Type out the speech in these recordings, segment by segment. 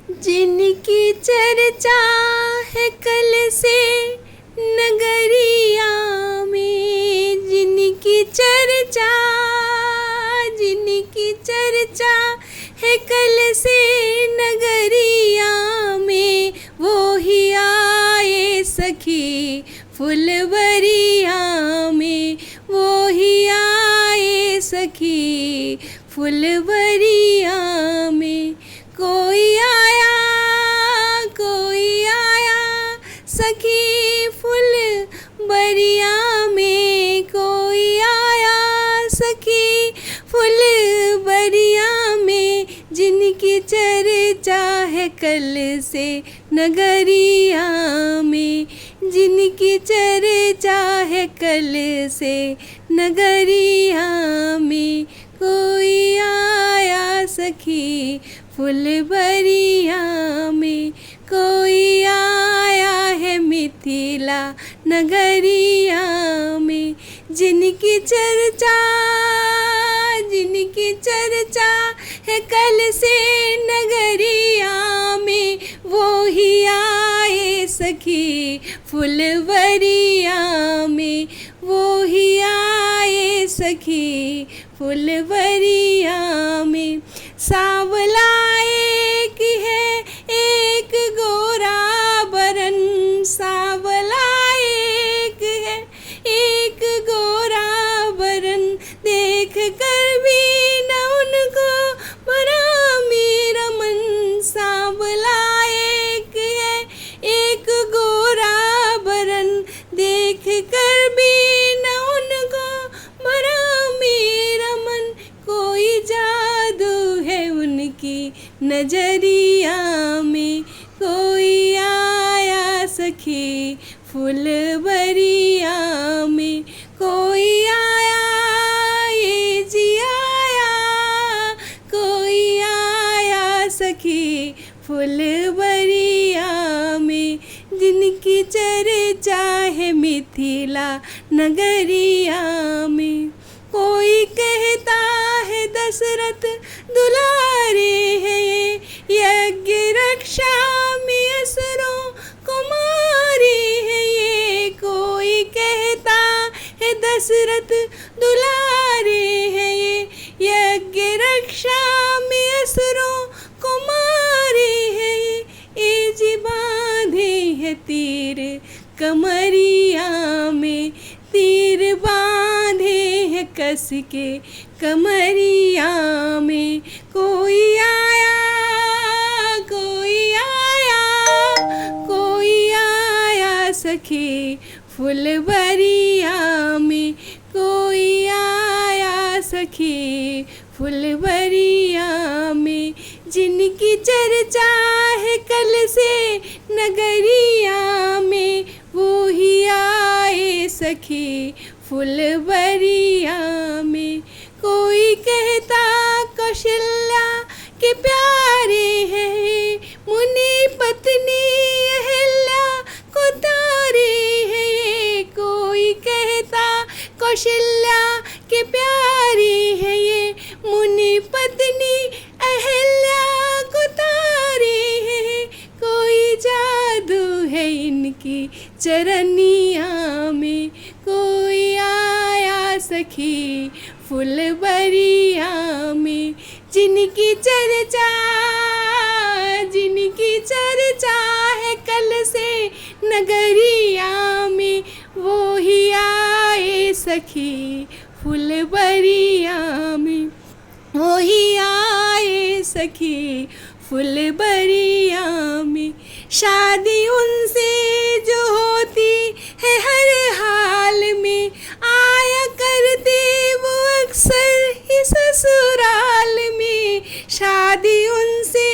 जिनकी चर्चा है कल से नगरिया में, जिनकी चर्चा है कल से नगरिया में, वो ही आए सखी फुलवरिया में, वो ही आए सखी फुलवरिया में। कोई आया सखी फुलवरिया में, कोई आया सखी फुलवरिया में, जिनकी चर्चा है कल से नगरिया में, जिनकी चर्चा है कल से नगरिया में। कोई आया सखी फुलवरिया में, कोई आया है मिथिला नगरिया में, जिनकी चर्चा है कल से नगरिया में, वो ही आए सखी फुलवरिया में, वो ही आए सखी फुलवरिया में। सांवला एक है एक गोरा बरन, सांवला एक है एक गोरा बरन, देख कर भी न उनको बड़ा मेरा मन। सांवला एक है एक गोरा बरन, देख कर भी न उनको बड़ा मेरा मन। कोई जादू है उनकी नजरिया में, कोई आया सखी फुलवरिया में, कोई आया ये जी आया, कोई आया सखी फुलवरिया में, जिनकी चर्चा है मिथिला नगरिया में। कोई कहता है दशरथ दुलारे हैं ये, यज्ञ रक्षा में असुरों को मारे हैं ये। कोई कहता है दशरथ दुलारे हैं ये, यज्ञ रक्षा में असुरों को मारे हैं ये। ए जी बांधे है तीर कमरिया में, तीर बांधे है कस के कमरिया में। कोई आया सखी फुलवरिया में, कोई आया सखी फुलवरिया में, जिनकी चर्चा है कल से नगरिया में, वो ही आए सखी फुलवरिया में। कोई कहता कौशल्या के प्यारे हैं, मुनि पत्नी अहल्या को तारे हैं। कोई कहता कौशल्या के प्यारे हैं ये, मुनि पत्नी अहल्या को तारे हैं। कोई जादू है इनकी चरनिया में, कोई आया सखी फुलवरिया में, जिनकी चर्चा है कल से नगरिया में, वो ही आए सखी फुलवरिया में, वो ही आए सखी फुलवरिया में। शादी उनसे जो होती है हर हाल में, आया करते वो अक्सर ही ससुराल में। शादी उनसे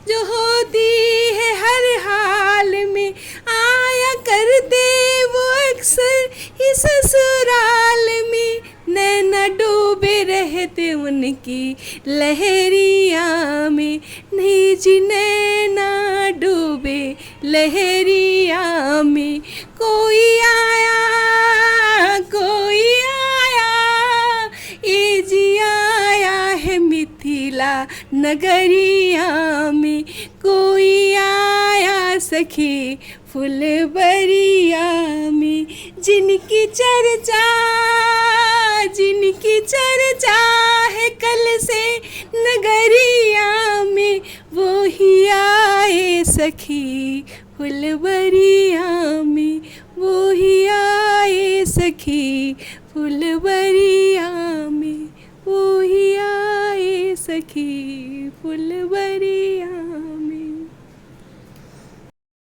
जो होती है हर हाल में, आया करते वो अक्सर ही ससुराल में। नैना डूबे रहते उनकी लहरिया में, नहीं जी नैना डूबे लहरिया में। कोई आया ये जी आया है मिथिला नगरिया में कोई आया सखी फुलवरिया में। जिनकी चर्चा है कल से नगरिया में वो ही आए सखी फुलवरिया में, वो ही आए सखी फुलवरिया